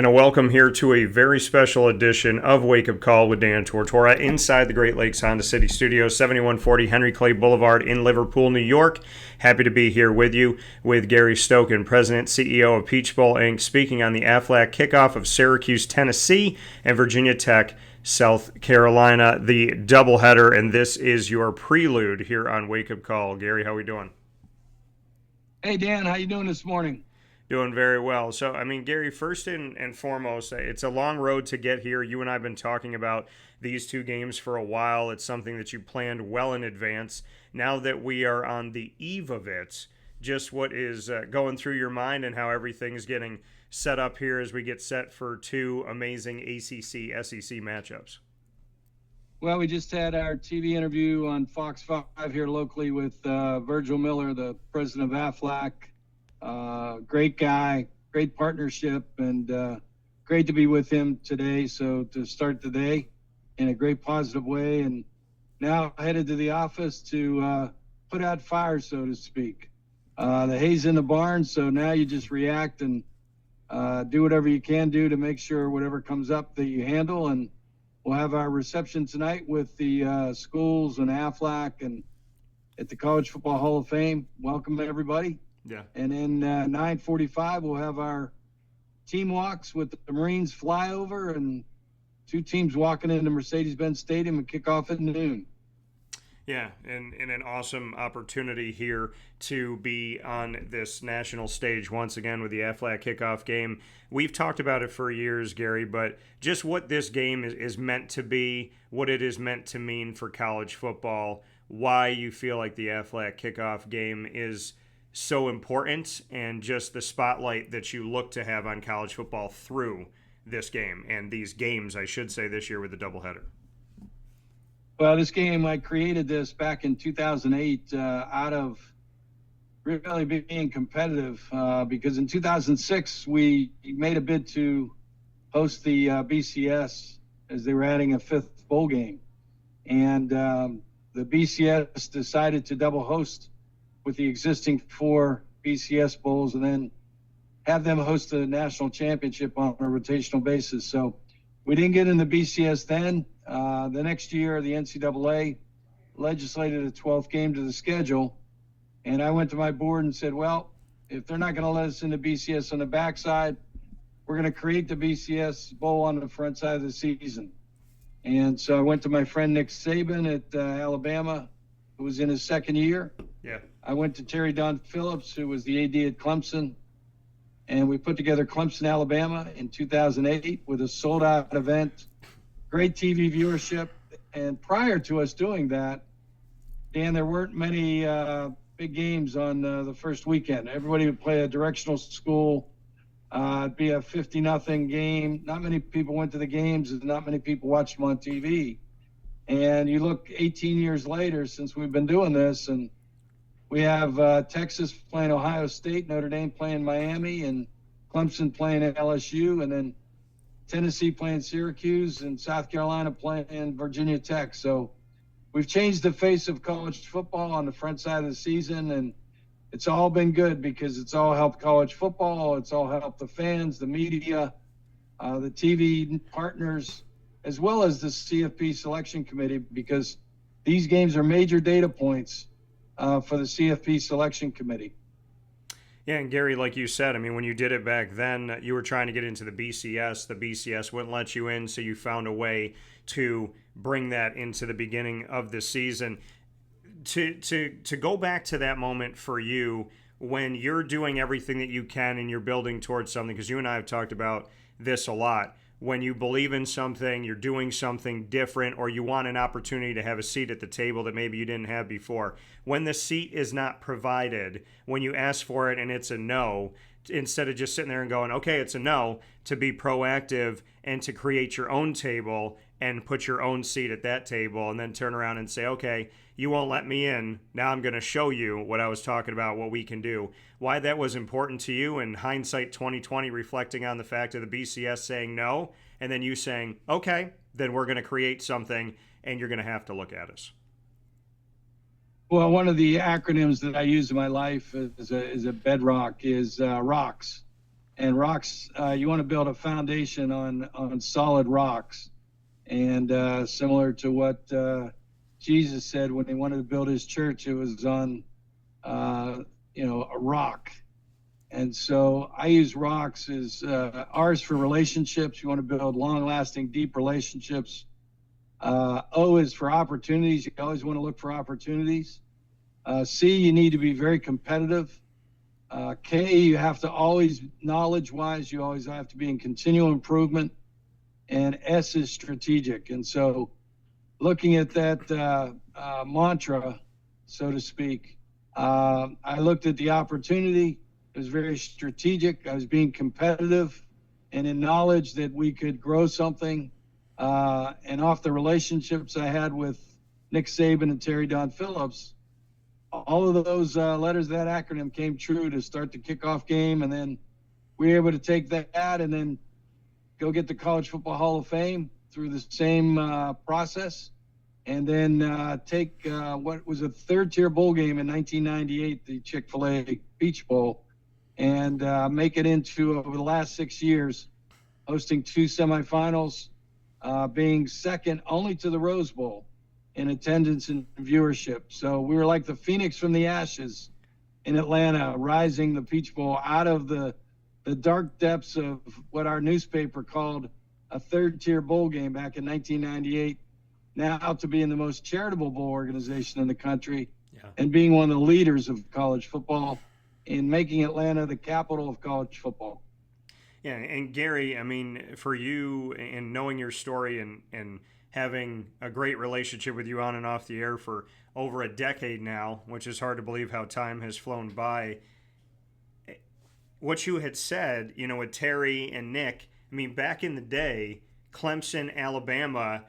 And a welcome here to a very special edition of Wake Up Call with Dan Tortora inside the Great Lakes Honda City Studios, 7140 Henry Clay Boulevard in Liverpool, New York. Happy to be here with you with Gary Stokan, President, CEO of Peach Bowl, Inc., speaking on the Aflac Kickoff of Syracuse, Tennessee, and Virginia Tech, South Carolina, the doubleheader. And this is your prelude here on Wake Up Call. Gary, how are we doing? Hey, Dan, how you doing this morning? Doing very well. So, Gary, first and foremost, it's a long road to get here. You and I have been talking about these two games for a while. It's something that you planned well in advance. Now that we are on the eve of it, just what is going through your mind and how everything's getting set up here as we get set for two amazing ACC-SEC matchups. Well, we just had our TV interview on Fox 5 here locally with Virgil Miller, the president of Aflac. Great guy, great partnership, and great to be with him today. So to start the day in a great positive way, and now headed to the office to put out fires, so to speak. The hay's in the barn, so now you just react and do whatever you can do to make sure whatever comes up that you handle. And we'll have our reception tonight with the schools and Aflac and at the College Football Hall of Fame. Welcome, everybody. Yeah. And then 9:45, we'll have our team walks with the Marines flyover and two teams walking into Mercedes-Benz Stadium and kick off at noon. Yeah, and an awesome opportunity here to be on this national stage once again with the Aflac Kickoff Game. We've talked about it for years, Gary, but just what this game is meant to be, what it is meant to mean for college football, why you feel like the Aflac Kickoff Game is so important, and just the spotlight that you look to have on college football through this game, and these games, I should say, this year with the doubleheader. Well, this game, I created this back in 2008 out of really being competitive because in 2006, we made a bid to host the BCS as they were adding a fifth bowl game. And the BCS decided to double host with the existing four BCS bowls and then have them host the national championship on a rotational basis. So we didn't get in the BCS then. The next year, the NCAA legislated a 12th game to the schedule. And I went to my board and said, well, if they're not going to let us in the BCS on the backside, we're going to create the BCS bowl on the front side of the season. And so I went to my friend Nick Saban at Alabama, who was in his second year. Yeah. I went to Terry Don Phillips, who was the AD at Clemson, and we put together Clemson, Alabama in 2008 with a sold-out event, great TV viewership. And prior to us doing that, Dan, there weren't many big games on the first weekend. Everybody would play a directional school. It'd be a 50-0 game. Not many people went to the games, and not many people watched them on TV. And you look 18 years later since we've been doing this, and we have Texas playing Ohio State, Notre Dame playing Miami, and Clemson playing at LSU, and then Tennessee playing Syracuse, and South Carolina playing Virginia Tech. So we've changed the face of college football on the front side of the season, and it's all been good because it's all helped college football. It's all helped the fans, the media, the TV partners, as well as the CFP selection committee, because these games are major data points for the CFP selection committee. Yeah, and Gary, like you said, when you did it back then, you were trying to get into the BCS. The BCS wouldn't let you in, so you found a way to bring that into the beginning of the season. To go back to that moment for you when you're doing everything that you can and you're building towards something, because you and I have talked about this a lot. When you believe in something, you're doing something different, or you want an opportunity to have a seat at the table that maybe you didn't have before. When the seat is not provided, when you ask for it and it's a no, instead of just sitting there and going, okay, it's a no, to be proactive and to create your own table and put your own seat at that table, and then turn around and say, okay, you won't let me in. Now I'm going to show you what I was talking about, what we can do. Why that was important to you, in hindsight 2020, reflecting on the fact of the BCS saying no, and then you saying, okay, then we're going to create something, and you're going to have to look at us. Well, one of the acronyms that I use in my life as a bedrock is ROCKS. And rocks, you want to build a foundation on solid rocks. And similar to what Jesus said when he wanted to build his church, it was on, a rock. And so I use rocks as R's for relationships. You want to build long-lasting, deep relationships. O is for opportunities. You always want to look for opportunities. C, you need to be very competitive. K, you have to always, knowledge-wise, you always have to be in continual improvement. And S is strategic. And so looking at that mantra, so to speak, I looked at the opportunity. It was very strategic. I was being competitive and in knowledge that we could grow something. And off the relationships I had with Nick Saban and Terry Don Phillips, all of those letters of that acronym came true to start the kickoff game. And then we were able to take that and then go get the College Football Hall of Fame through the same process. And then take what was a third-tier bowl game in 1998, the Chick-fil-A Peach Bowl, and make it into, over the last 6 years, hosting 2 semifinals, being second only to the Rose Bowl in attendance and viewership. So we were like the Phoenix from the ashes in Atlanta, rising the Peach Bowl out of the dark depths of what our newspaper called a third-tier bowl game back in 1998, now to being the most charitable bowl organization in the country, and being one of the leaders of college football in making Atlanta the capital of college football. Yeah, and Gary, I mean, for you and knowing your story and having a great relationship with you on and off the air for over a decade now, which is hard to believe how time has flown by. What you had said, with Terry and Nick, I mean, back in the day, Clemson, Alabama,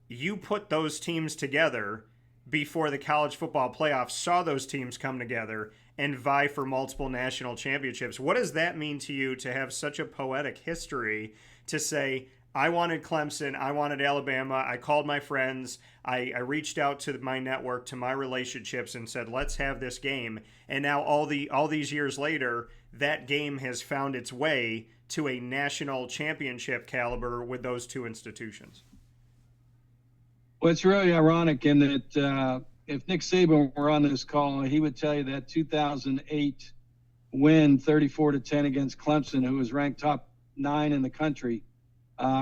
you put those teams together before the college football playoffs saw those teams come together and vie for multiple national championships. What does that mean to you to have such a poetic history to say, I wanted Clemson, I wanted Alabama, I called my friends, I reached out to my network, to my relationships and said, let's have this game. And now all these years later, that game has found its way to a national championship caliber with those two institutions. Well, it's really ironic in that if Nick Saban were on this call, he would tell you that 2008 win 34-10 against Clemson, who was ranked top 9 in the country,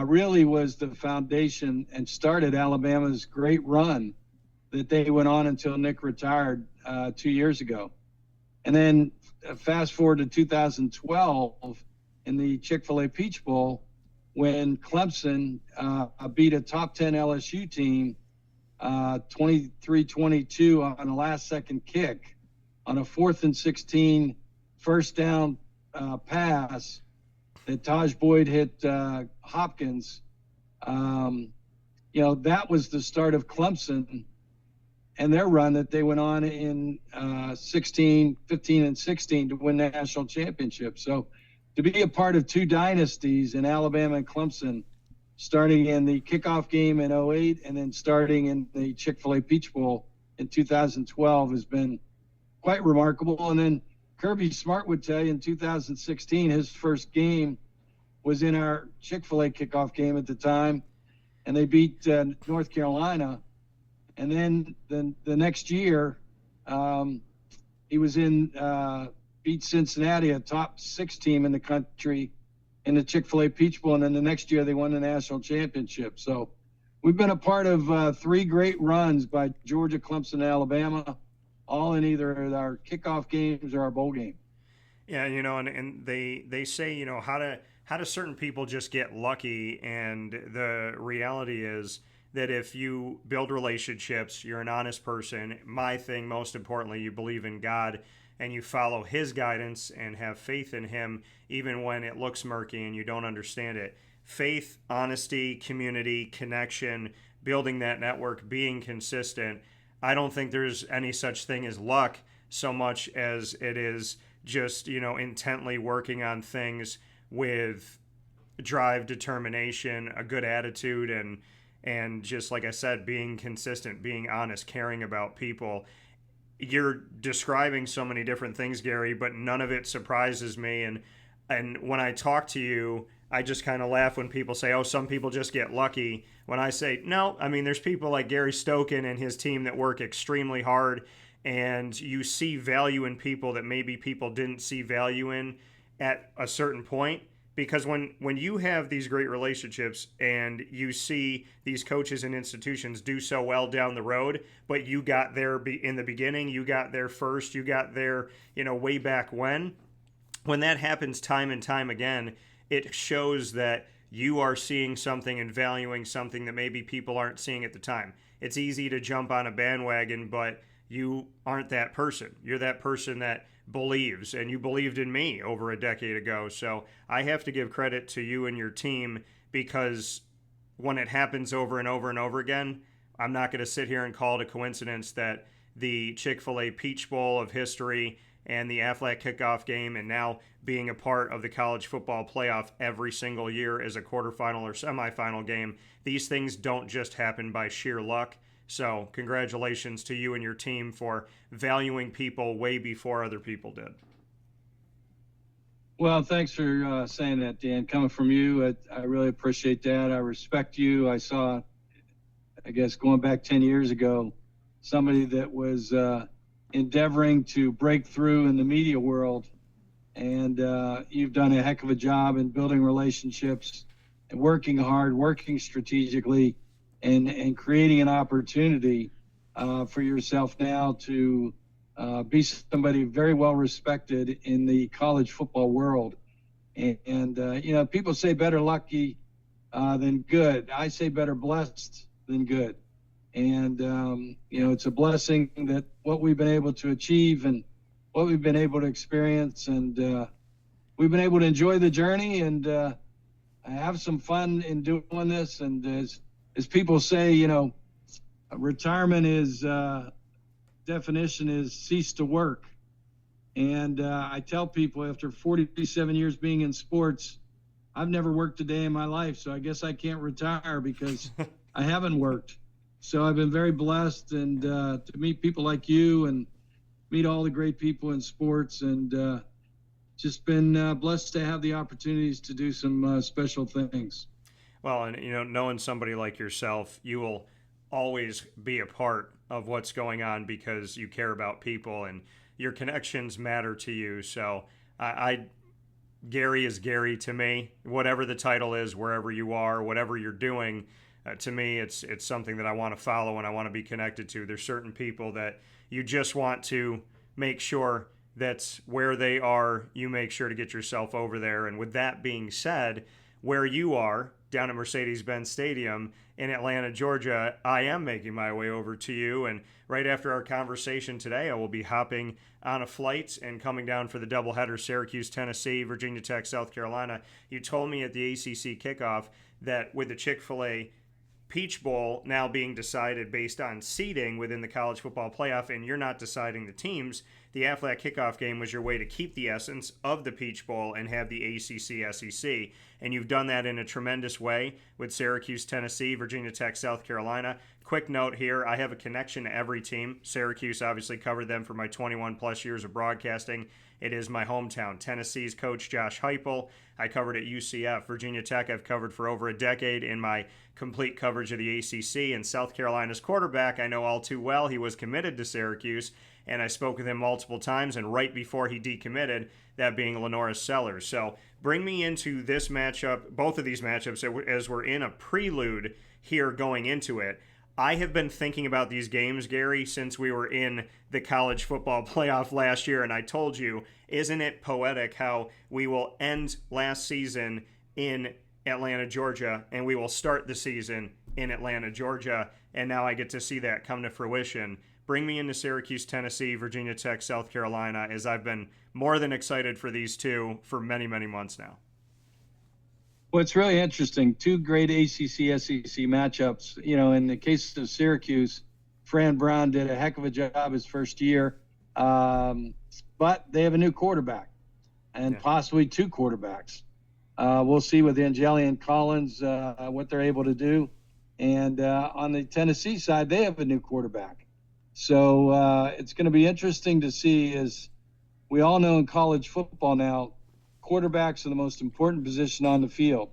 really was the foundation and started Alabama's great run that they went on until Nick retired 2 years ago. And then fast forward to 2012 in the Chick-fil-A Peach Bowl, when Clemson beat a top 10 LSU team 23-22 on a last-second kick on a 4th and 16 first down pass that Taj Boyd hit Hopkins. That was the start of Clemson and their run that they went on in 15 and 16 to win the national championship. So to be a part of 2 dynasties in Alabama and Clemson, starting in the kickoff game in 2008 and then starting in the Chick-fil-A Peach Bowl in 2012 has been quite remarkable. And then Kirby Smart would tell you in 2016, his first game was in our Chick-fil-A kickoff game at the time, and they beat North Carolina. And then the next year, he was beat Cincinnati, a top 6 team in the country, in the Chick-fil-A Peach Bowl, and then the next year they won the national championship. So we've been a part of 3 great runs by Georgia, Clemson, and Alabama, all in either our kickoff games or our bowl game. Yeah, and they say, how do certain people just get lucky? And the reality is that if you build relationships, you're an honest person. My thing, most importantly, you believe in God and you follow his guidance and have faith in him, even when it looks murky and you don't understand it. Faith, honesty, community, connection, building that network, being consistent. I don't think there's any such thing as luck so much as it is just, intently working on things with drive, determination, a good attitude, and just like I said, being consistent, being honest, caring about people. You're describing so many different things, Gary, but none of it surprises me. And And when I talk to you, I just kind of laugh when people say, oh, some people just get lucky. When I say, no, I mean, there's people like Gary Stokan and his team that work extremely hard, and you see value in people that maybe people didn't see value in at a certain point. Because when you have these great relationships and you see these coaches and institutions do so well down the road, but you got there in the beginning, you got there first, you got there, way back when that happens time and time again, it shows that you are seeing something and valuing something that maybe people aren't seeing at the time. It's easy to jump on a bandwagon, but you aren't that person. You're that person that believes, and you believed in me over a decade ago. So I have to give credit to you and your team, because when it happens over and over and over again, I'm not going to sit here and call it a coincidence that the Chick-fil-A Peach Bowl of history and the Aflac Kickoff Game, and now being a part of the college football playoff every single year as a quarterfinal or semifinal game, these things don't just happen by sheer luck. So congratulations to you and your team for valuing people way before other people did. Well, thanks for saying that, Dan. Coming from you, I really appreciate that. I respect you. I saw, I guess, going back 10 years ago, somebody that was endeavoring to break through in the media world. And you've done a heck of a job in building relationships and working hard, working strategically, and creating an opportunity for yourself now to be somebody very well respected in the college football world. And people say better lucky than good. I say better blessed than good. And, it's a blessing that what we've been able to achieve and what we've been able to experience. And we've been able to enjoy the journey and have some fun in doing this. And as people say, retirement is definition is cease to work. And I tell people after 47 years being in sports, I've never worked a day in my life. So I guess I can't retire because I haven't worked. So I've been very blessed and to meet people like you and meet all the great people in sports, and just been blessed to have the opportunities to do some special things. Well, and knowing somebody like yourself, you will always be a part of what's going on because you care about people and your connections matter to you. So Gary is Gary to me. Whatever the title is, wherever you are, whatever you're doing, to me, it's something that I want to follow and I want to be connected to. There's certain people that you just want to make sure that's where they are. You make sure to get yourself over there. And with that being said, where you are down at Mercedes-Benz Stadium in Atlanta, Georgia, I am making my way over to you. And right after our conversation today, I will be hopping on a flight and coming down for the doubleheader, Syracuse, Tennessee, Virginia Tech, South Carolina. You told me at the ACC kickoff that with the Chick-fil-A Peach Bowl now being decided based on seeding within the college football playoff, and you're not deciding the teams, the Aflac Kickoff Game was your way to keep the essence of the Peach Bowl and have the ACC SEC. And you've done that in a tremendous way with Syracuse, Tennessee, Virginia Tech, South Carolina. Quick note here, I have a connection to every team. Syracuse obviously covered them for my 21 plus years of broadcasting. It is my hometown. Tennessee's coach Josh Heupel, I covered at UCF. Virginia Tech I've covered for over a decade in my complete coverage of the ACC. And South Carolina's quarterback I know all too well. He was committed to Syracuse, and I spoke with him multiple times, and right before he decommitted, that being Lenoris Sellers. So bring me into this matchup, both of these matchups, as we're in a prelude here going into it. I have been thinking about these games, Gary, since we were in the college football playoff last year, and I told you, isn't it poetic how we will end last season in Atlanta, Georgia, and we will start the season in Atlanta, Georgia, and now I get to see that come to fruition. Bring me into Syracuse, Tennessee, Virginia Tech, South Carolina, as I've been more than excited for these two for many, many months now. Well, it's really interesting. Two great ACC, SEC matchups. In the case of Syracuse, Fran Brown did a heck of a job his first year, but they have a new quarterback and possibly two quarterbacks. We'll see with Angelian Collins what they're able to do. And on the Tennessee side, they have a new quarterback. So it's going to be interesting to see, as we all know in college football now, quarterbacks are the most important position on the field.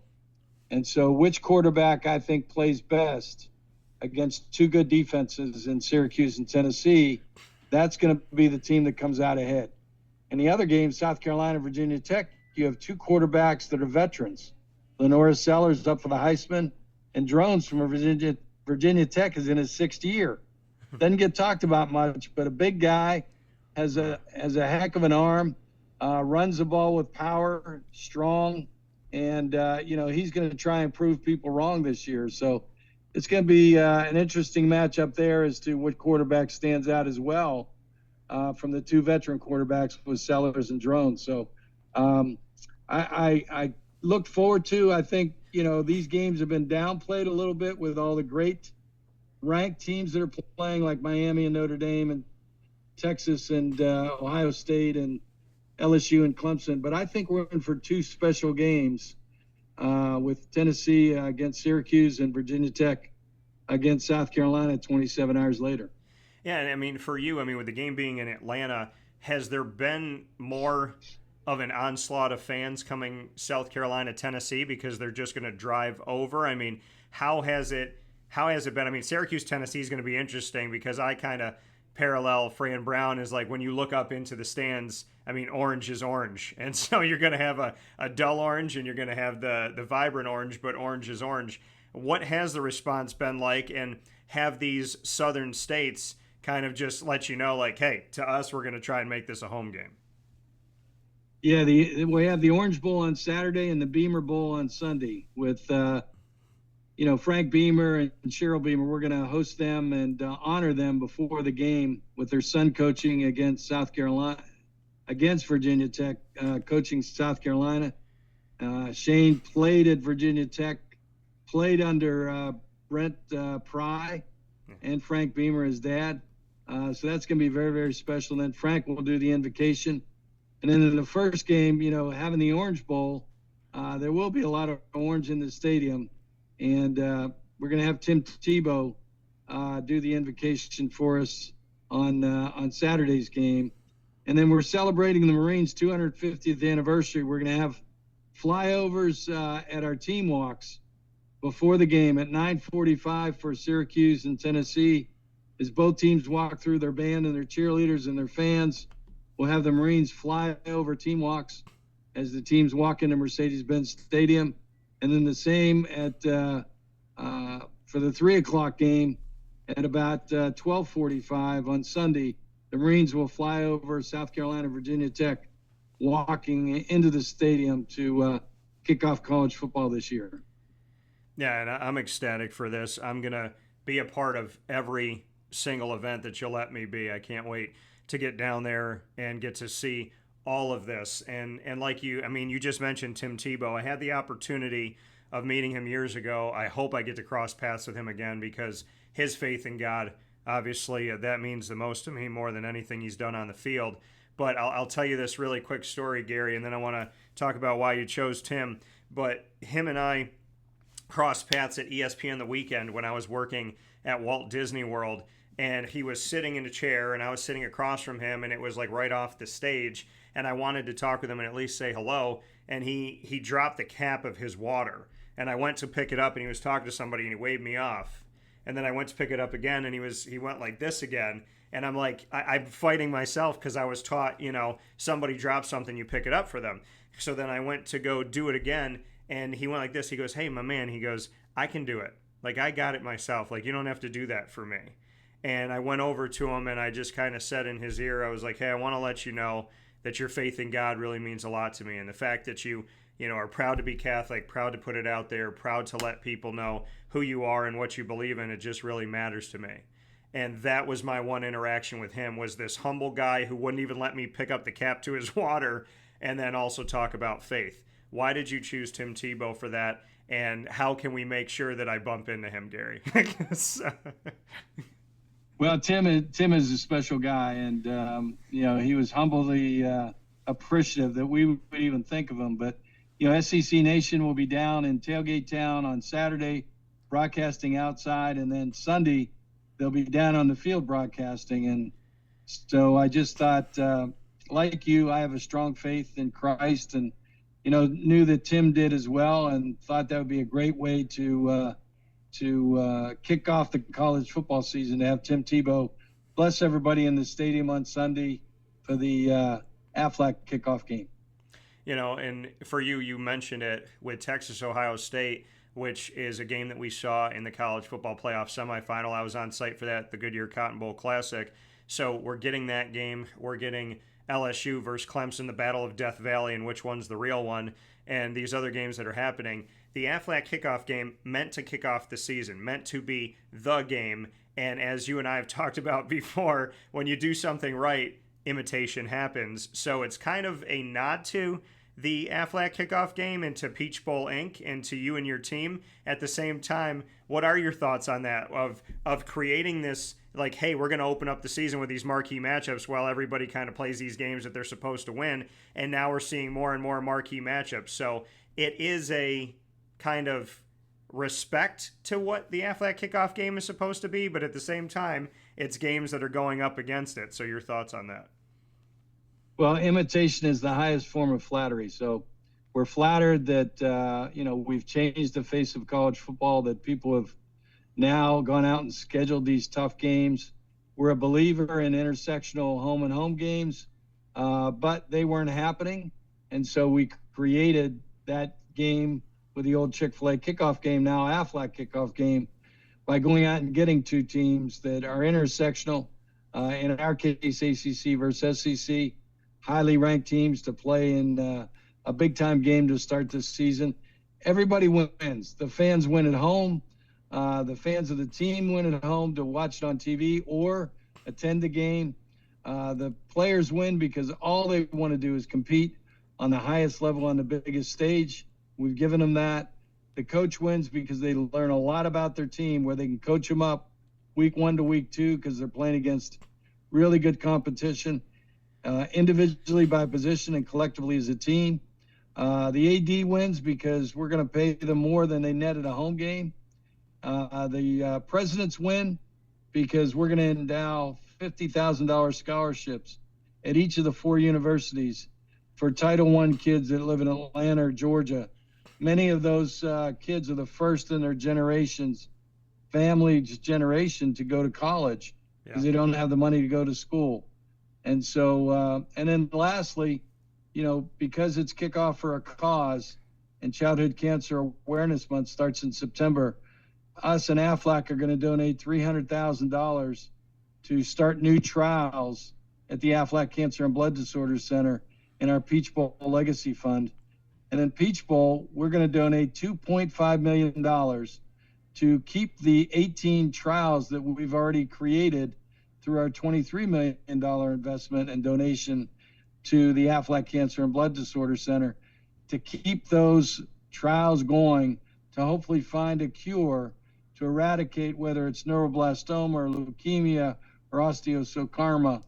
And so which quarterback I think plays best against two good defenses in Syracuse and Tennessee, that's going to be the team that comes out ahead. In the other game, South Carolina, Virginia Tech, you have two quarterbacks that are veterans. Lenora Sellers up for the Heisman, and Drones from Virginia Tech is in his sixth year. Doesn't get talked about much, but a big guy, has a heck of an arm, runs the ball with power, strong, and he's going to try and prove people wrong this year. So it's going to be an interesting matchup there as to what quarterback stands out as well from the two veteran quarterbacks with Sellers and Drones. So I look forward to. I think these games have been downplayed a little bit with all the great ranked teams that are playing, like Miami and Notre Dame and Texas and Ohio State and LSU and Clemson. But I think we're in for two special games with Tennessee against Syracuse and Virginia Tech against South Carolina 27 hours later. Yeah, and I mean, for you, with the game being in Atlanta, has there been more of an onslaught of fans coming South Carolina, Tennessee, because they're just going to drive over? I mean, how has it been? I mean, Syracuse, Tennessee is going to be interesting because I kind of parallel Fran Brown is like when you look up into the stands, orange is orange. And so you're going to have a dull orange and you're going to have the vibrant orange, but orange is orange. What has the response been like? And have these southern states kind of just let you know, like, hey, to us, we're going to try and make this a home game? Yeah, we have the Orange Bowl on Saturday and the Beamer Bowl on Sunday with Frank Beamer and Cheryl Beamer. We're going to host them and honor them before the game with their son coaching against Virginia Tech, coaching South Carolina. Shane played at Virginia Tech, played under Brent Pry and Frank Beamer, his dad. So that's going to be very, very special. And then Frank will do the invocation. And then in the first game, having the Orange Bowl, there will be a lot of orange in the stadium. And we're going to have Tim Tebow do the invocation for us on Saturday's game. And then we're celebrating the Marines' 250th anniversary. We're going to have flyovers at our team walks before the game at 9:45 for Syracuse and Tennessee. As both teams walk through their band and their cheerleaders and their fans, we'll have the Marines fly over team walks as the teams walk into Mercedes-Benz Stadium. And then the same at for the 3 o'clock game at about 12:45 on Sunday, the Marines will fly over South Carolina, Virginia Tech, walking into the stadium to kick off college football this year. Yeah, and I'm ecstatic for this. I'm going to be a part of every single event that you'll let me be. I can't wait to get down there and get to see all of this. And like you just mentioned Tim Tebow. I had the opportunity of meeting him years ago. I hope I get to cross paths with him again because his faith in God, obviously, that means the most to me more than anything he's done on the field. But I'll tell you this really quick story, Gary, and then I want to talk about why you chose Tim. But him and I crossed paths at ESPN The Weekend when I was working at Walt Disney World. And he was sitting in a chair, and I was sitting across from him, and it was like right off the stage. And I wanted to talk with him and at least say hello. And he dropped the cap of his water. And I went to pick it up, and he was talking to somebody, and he waved me off. And then I went to pick it up again, and he went like this again. And I'm like, I'm fighting myself because I was taught, somebody drops something, you pick it up for them. So then I went to go do it again, and he went like this. He goes, hey, my man, he goes, I can do it. Like, I got it myself. Like, you don't have to do that for me. And I went over to him and I just kind of said in his ear, I was like, hey, I want to let you know that your faith in God really means a lot to me. And the fact that you are proud to be Catholic, proud to put it out there, proud to let people know who you are and what you believe in, it just really matters to me. And that was my one interaction with him, was this humble guy who wouldn't even let me pick up the cap to his water and then also talk about faith. Why did you choose Tim Tebow for that? And how can we make sure that I bump into him, Gary? Well, Tim is a special guy, and he was humbly appreciative that we would even think of him. But SEC Nation will be down in Tailgate Town on Saturday, broadcasting outside, and then Sunday they'll be down on the field broadcasting. And so I just thought, like you, I have a strong faith in Christ, and knew that Tim did as well, and thought that would be a great way to kick off the college football season, to have Tim Tebow bless everybody in the stadium on Sunday for the Aflac Kickoff Game. And for you, you mentioned it with Texas Ohio State, which is a game that we saw in the college football playoff semifinal. I was on site for that, the Goodyear Cotton Bowl Classic. So we're getting that game. We're getting LSU versus Clemson, the Battle of Death Valley, and which one's the real one, and these other games that are happening. The Aflac Kickoff Game meant to kick off the season, meant to be the game. And as you and I have talked about before, when you do something right, imitation happens. So it's kind of a nod to the Aflac Kickoff Game and to Peach Bowl Inc. and to you and your team. At the same time, what are your thoughts on that, of creating this, like, hey, we're going to open up the season with these marquee matchups while everybody kind of plays these games that they're supposed to win, and now we're seeing more and more marquee matchups. So it is a kind of respect to what the Aflac Kickoff Game is supposed to be, but at the same time, it's games that are going up against it. So your thoughts on that? Well, imitation is the highest form of flattery. So we're flattered that, we've changed the face of college football, that people have now gone out and scheduled these tough games. We're a believer in intersectional home and home games, but they weren't happening. And so we created that game with the old Chick-fil-A kickoff game, now Aflac Kickoff Game, by going out and getting two teams that are intersectional, in our case, ACC versus SEC, highly ranked teams to play in a big-time game to start this season. Everybody wins. The fans win at home. The fans of the team win at home to watch it on TV or attend the game. The players win because all they want to do is compete on the highest level on the biggest stage. We've given them that. The coach wins because they learn a lot about their team, where they can coach them up week 1 to week 2 because they're playing against really good competition, individually by position and collectively as a team. The AD wins because we're going to pay them more than they net at a home game. The presidents win because we're going to endow $50,000 scholarships at each of the 4 universities for Title I kids that live in Atlanta or Georgia. Many of those kids are the first in their family's generation to go to college because they don't have the money to go to school. And so, and then lastly, because it's Kickoff for a Cause and Childhood Cancer Awareness Month starts in September, us and Aflac are going to donate $300,000 to start new trials at the Aflac Cancer and Blood Disorders Center in our Peach Bowl Legacy Fund. And in Peach Bowl, we're going to donate $2.5 million to keep the 18 trials that we've already created through our $23 million investment and donation to the Aflac Cancer and Blood Disorders Center, to keep those trials going, to hopefully find a cure to eradicate, whether it's neuroblastoma or leukemia or osteosarcoma.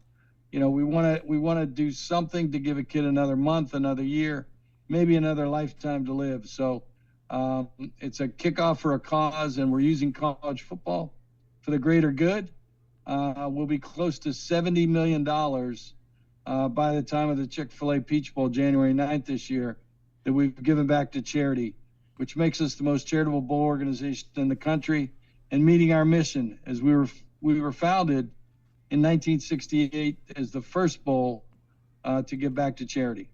We want to do something to give a kid another month, another year, maybe another lifetime to live. So it's a kickoff for a cause, and we're using college football for the greater good. We'll be close to $70 million by the time of the Chick-fil-A Peach Bowl, January 9th this year, that we've given back to charity, which makes us the most charitable bowl organization in the country, and meeting our mission, as we were founded in 1968 as the first bowl to give back to charity.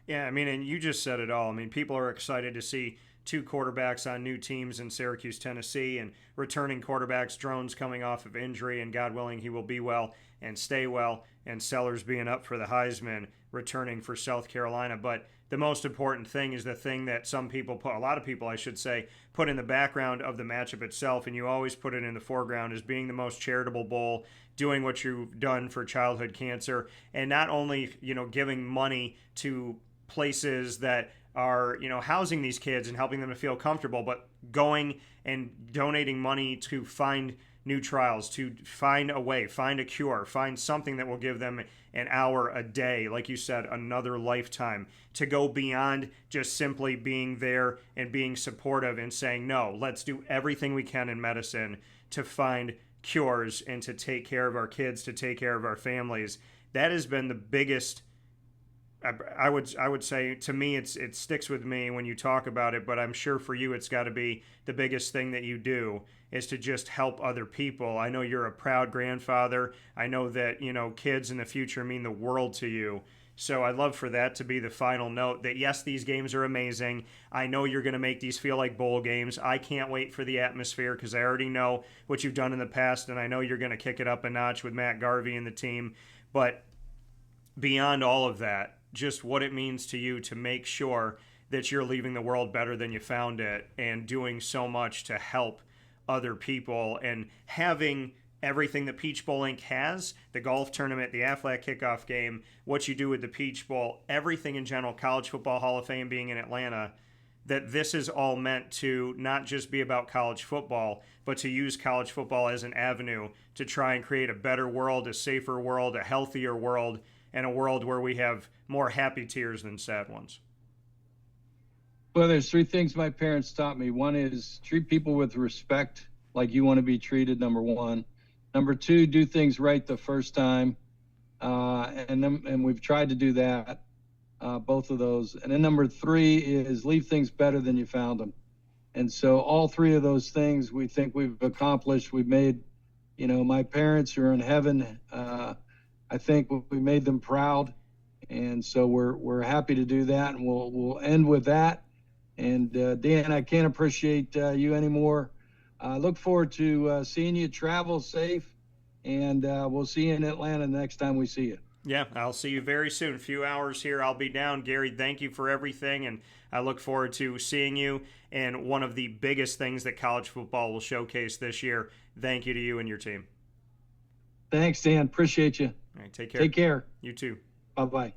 Yeah, and you just said it all. People are excited to see 2 quarterbacks on new teams in Syracuse, Tennessee, and returning quarterbacks, Drones coming off of injury, and God willing he will be well and stay well, and Sellers being up for the Heisman, returning for South Carolina. But the most important thing is the thing that a lot of people I should say, put in the background of the matchup itself, and you always put it in the foreground, as being the most charitable bowl, doing what you've done for childhood cancer, and not only, giving money to places that are, housing these kids and helping them to feel comfortable, but going and donating money to find new trials, to find a way, find a cure, find something that will give them an hour a day, like you said, another lifetime, to go beyond just simply being there and being supportive and saying, no, let's do everything we can in medicine to find cures and to take care of our kids, to take care of our families. That has been the biggest I would say, to me, it sticks with me when you talk about it, but I'm sure for you it's got to be the biggest thing that you do is to just help other people. I know you're a proud grandfather. I know that, kids in the future mean the world to you. So I'd love for that to be the final note, that yes, these games are amazing. I know you're going to make these feel like bowl games. I can't wait for the atmosphere because I already know what you've done in the past, and I know you're going to kick it up a notch with Matt Garvey and the team. But beyond all of that, just what it means to you to make sure that you're leaving the world better than you found it and doing so much to help other people and having everything that Peach Bowl Inc. has, the golf tournament, the Aflac Kickoff Game, what you do with the Peach Bowl, everything in general, College Football Hall of Fame being in Atlanta, that this is all meant to not just be about college football, but to use college football as an avenue to try and create a better world, a safer world, a healthier world, and a world where we have more happy tears than sad ones. Well, there's three things my parents taught me. One is treat people with respect, like you want to be treated, number one. Number two, do things right the first time. And we've tried to do that, both of those. And then number three is leave things better than you found them. And so all three of those things we think we've accomplished. We've made, my parents who are in heaven, I think we made them proud. And so we're happy to do that. And we'll end with that. And Dan, I can't appreciate you anymore. Look forward to seeing you. Travel safe, and we'll see you in Atlanta next time we see you. Yeah, I'll see you very soon. A few hours here, I'll be down. Gary, thank you for everything, and I look forward to seeing you. And one of the biggest things that college football will showcase this year, thank you to you and your team. Thanks, Dan. Appreciate you. All right, take care. Take care. You too. Bye-bye.